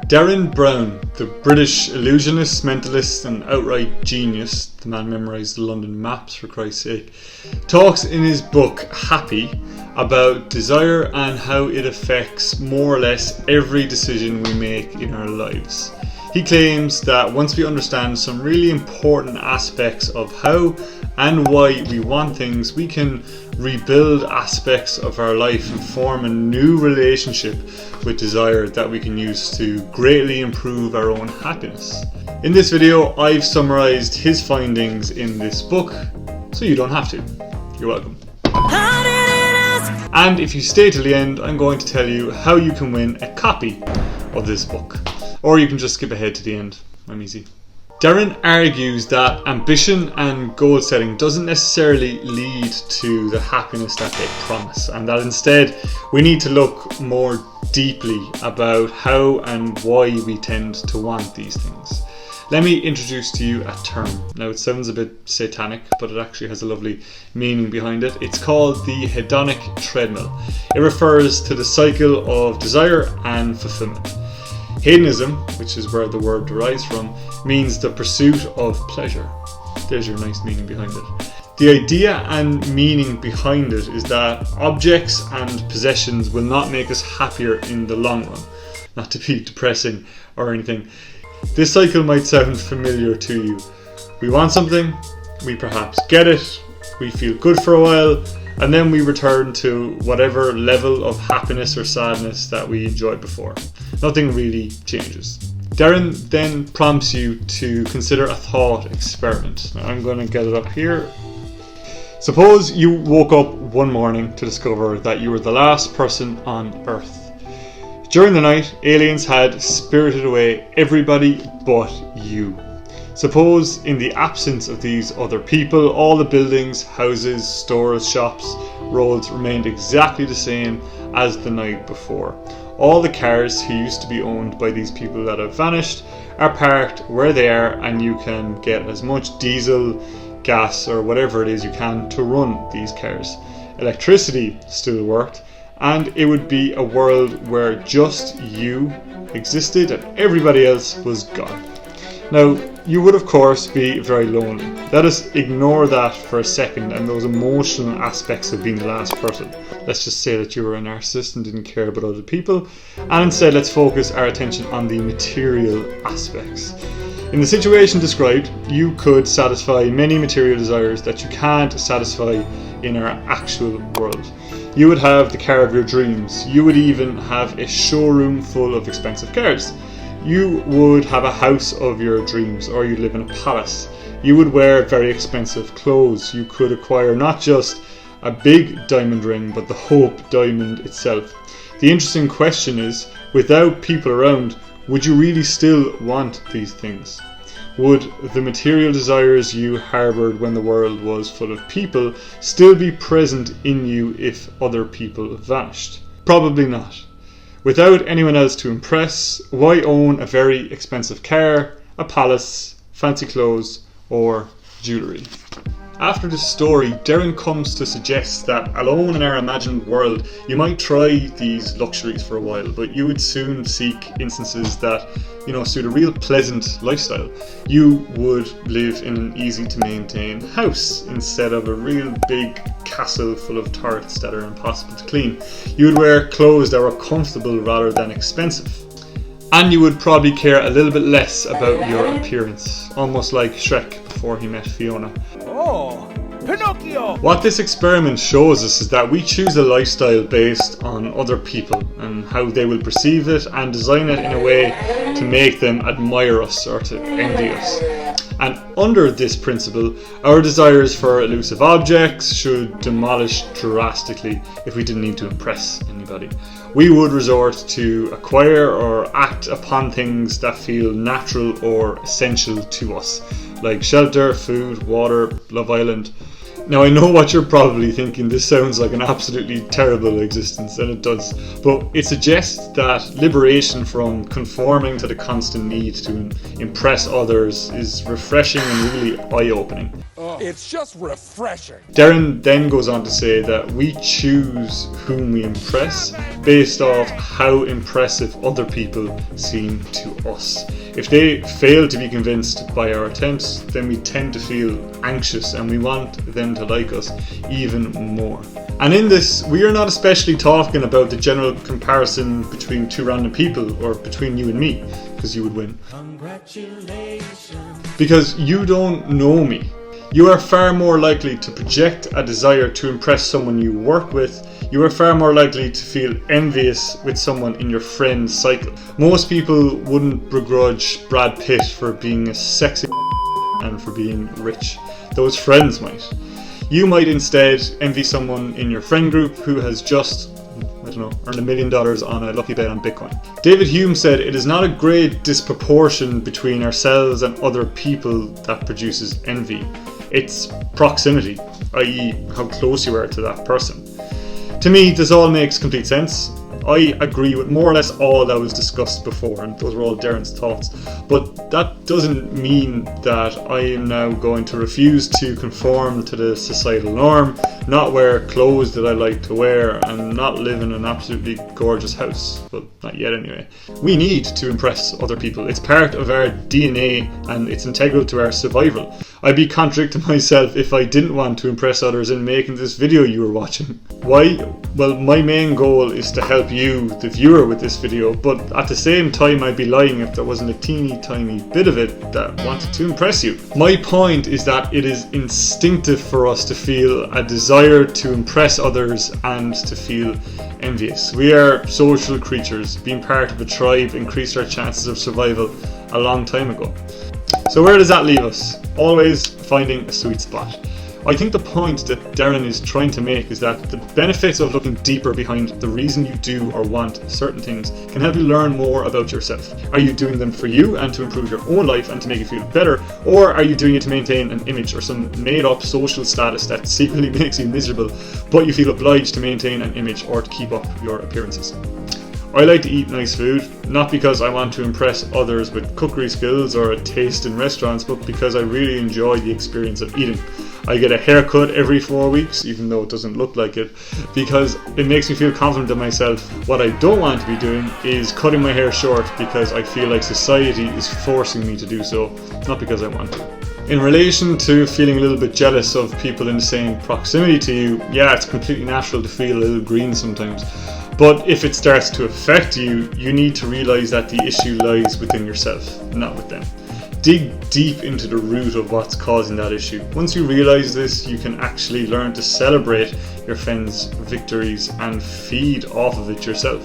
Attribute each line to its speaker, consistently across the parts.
Speaker 1: Derren Brown, the British illusionist, mentalist and outright genius, the man memorised the London maps for Christ's sake, talks in his book Happy about desire and how it affects more or less every decision we make in our lives. He claims that once we understand some really important aspects of how and why we want things, we can rebuild aspects of our life and form a new relationship with desire that we can use to greatly improve our own happiness. In this video, I've summarised his findings in this book, so you don't have to. You're welcome. And if you stay till the end, I'm going to tell you how you can win a copy of this book. Or you can just skip ahead to the end. I'm easy. Derren argues that ambition and goal setting doesn't necessarily lead to the happiness that they promise, and that instead we need to look more deeply about how and why we tend to want these things. Let me introduce to you a term. Now it sounds a bit satanic, but it actually has a lovely meaning behind it. It's called the hedonic treadmill. It refers to the cycle of desire and fulfillment. Hedonism, which is where the word derives from, means the pursuit of pleasure. There's your nice meaning behind it. The idea and meaning behind it is that objects and possessions will not make us happier in the long run. Not to be depressing or anything. This cycle might sound familiar to you. We want something, we perhaps get it, we feel good for a while, and then we return to whatever level of happiness or sadness that we enjoyed before. Nothing really changes. Derren then prompts you to consider a thought experiment. Now I'm going to get it up here. Suppose you woke up one morning to discover that you were the last person on Earth. During the night, aliens had spirited away everybody but you. Suppose in the absence of these other people, all the buildings, houses, stores, shops, roads remained exactly the same as the night before. All the cars who used to be owned by these people that have vanished are parked where they are, and you can get as much diesel, gas or whatever it is you can to run these cars. Electricity still worked, and it would be a world where just you existed and everybody else was gone. Now, you would of course be very lonely. Let us ignore that for a second and those emotional aspects of being the last person. Let's just say that you were a narcissist and didn't care about other people, and instead let's focus our attention on the material aspects. In the situation described, you could satisfy many material desires that you can't satisfy in our actual world. You would have the car of your dreams. You would even have a showroom full of expensive cars. You would have a house of your dreams, or you'd live in a palace. You would wear very expensive clothes. You could acquire not just a big diamond ring, but the Hope diamond itself. The interesting question is, without people around, would you really still want these things? Would the material desires you harboured when the world was full of people still be present in you if other people vanished? Probably not. Without anyone else to impress, why own a very expensive car, a palace, fancy clothes, or jewellery? After this story, Derren comes to suggest that alone in our imagined world, you might try these luxuries for a while, but you would soon seek instances that, suit a real pleasant lifestyle. You would live in an easy to maintain house instead of a real big castle full of turrets that are impossible to clean. You would wear clothes that were comfortable rather than expensive. And you would probably care a little bit less about your appearance, almost like Shrek before he met Fiona.
Speaker 2: Oh, Pinocchio!
Speaker 1: What this experiment shows us is that we choose a lifestyle based on other people and how they will perceive it, and design it in a way to make them admire us or to envy us. And under this principle, our desires for elusive objects should demolish drastically if we didn't need to impress anybody. We would resort to acquire or act upon things that feel natural or essential to us, like shelter, food, water, Love Island. Now I know what you're probably thinking, this sounds like an absolutely terrible existence, and it does, but it suggests that liberation from conforming to the constant need to impress others is refreshing and really eye-opening.
Speaker 2: It's just refreshing.
Speaker 1: Derren then goes on to say that we choose whom we impress based off how impressive other people seem to us. If they fail to be convinced by our attempts, then we tend to feel anxious and we want them to like us even more. And in this, we are not especially talking about the general comparison between two random people or between you and me, because you would win. Congratulations. Because you don't know me. You are far more likely to project a desire to impress someone you work with. You are far more likely to feel envious with someone in your friend's cycle. Most people wouldn't begrudge Brad Pitt for being a sexy and for being rich. Those friends might. You might instead envy someone in your friend group who has just, earned $1 million on a lucky bet on Bitcoin. David Hume said, "It is not a great disproportion between ourselves and other people that produces envy. It's proximity, i.e. how close you are to that person." To me, this all makes complete sense. I agree with more or less all that was discussed before, and those were all Derren's thoughts. But that doesn't mean that I am now going to refuse to conform to the societal norm, not wear clothes that I like to wear, and not live in an absolutely gorgeous house. Well, not yet anyway. We need to impress other people. It's part of our DNA and it's integral to our survival. I'd be contradicting myself if I didn't want to impress others in making this video you were watching. Why? Well, my main goal is to help you, the viewer, with this video, but at the same time I'd be lying if there wasn't a teeny tiny bit of it that wanted to impress you. My point is that it is instinctive for us to feel a desire to impress others and to feel envious. We are social creatures. Being part of a tribe increased our chances of survival a long time ago. So where does that leave us? Always finding a sweet spot. I think the point that Derren is trying to make is that the benefits of looking deeper behind the reason you do or want certain things can help you learn more about yourself. Are you doing them for you and to improve your own life and to make you feel better, or are you doing it to maintain an image or some made up social status that secretly makes you miserable, but you feel obliged to maintain an image or to keep up your appearances? I like to eat nice food, not because I want to impress others with cookery skills or a taste in restaurants, but because I really enjoy the experience of eating. I get a haircut every 4 weeks, even though it doesn't look like it, because it makes me feel confident in myself. What I don't want to be doing is cutting my hair short because I feel like society is forcing me to do so, not because I want to. In relation to feeling a little bit jealous of people in the same proximity to you, yeah, it's completely natural to feel a little green sometimes. But if it starts to affect you, you need to realise that the issue lies within yourself, not with them. Dig deep into the root of what's causing that issue. Once you realise this, you can actually learn to celebrate your friends' victories and feed off of it yourself.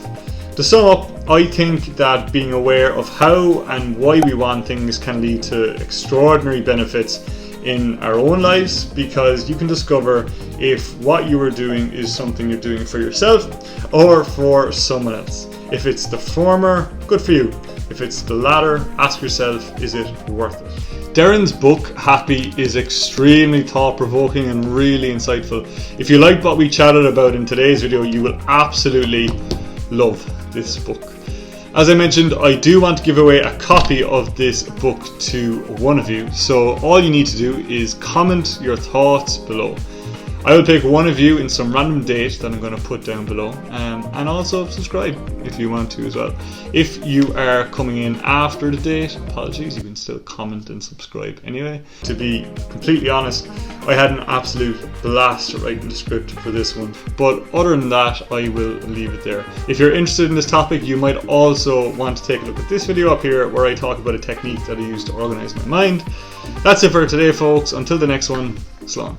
Speaker 1: To sum up, I think that being aware of how and why we want things can lead to extraordinary benefits in our own lives, because you can discover if what you are doing is something you're doing for yourself or for someone else. If it's the former, good for you. If it's the latter, ask yourself, is it worth it? Derren's book, Happy, is extremely thought-provoking and really insightful. If you liked what we chatted about in today's video, you will absolutely love this book. As I mentioned, I do want to give away a copy of this book to one of you, so all you need to do is comment your thoughts below. I will pick one of you in some random date that I'm going to put down below, and also subscribe if you want to as well. If you are coming in after the date, apologies, you can still comment and subscribe anyway. To be completely honest, I had an absolute blast writing the script for this one, but other than that, I will leave it there. If you're interested in this topic, you might also want to take a look at this video up here where I talk about a technique that I use to organise my mind. That's it for today, folks. Until the next one, slán.